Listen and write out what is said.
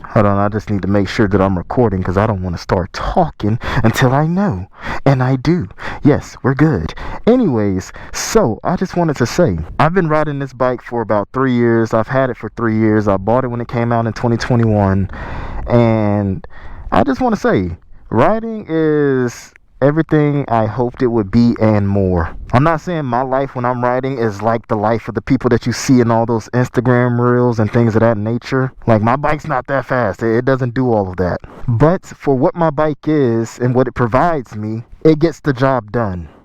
Hold on, I just need to make sure that I'm recording because I don't want to start talking until I know. And I do. Yes, we're good. Anyways, so I just wanted to say, I've been riding this bike for about 3 years. I've had it for 3 years. I bought it when it came out in 2021. And I just want to say, riding is everything I hoped it would be and more. I'm not saying my life when I'm riding is like the life of the people that you see in all those Instagram reels and things of that nature. Like, my bike's not that fast. It doesn't do all of that. But for what my bike is and what it provides me, it gets the job done.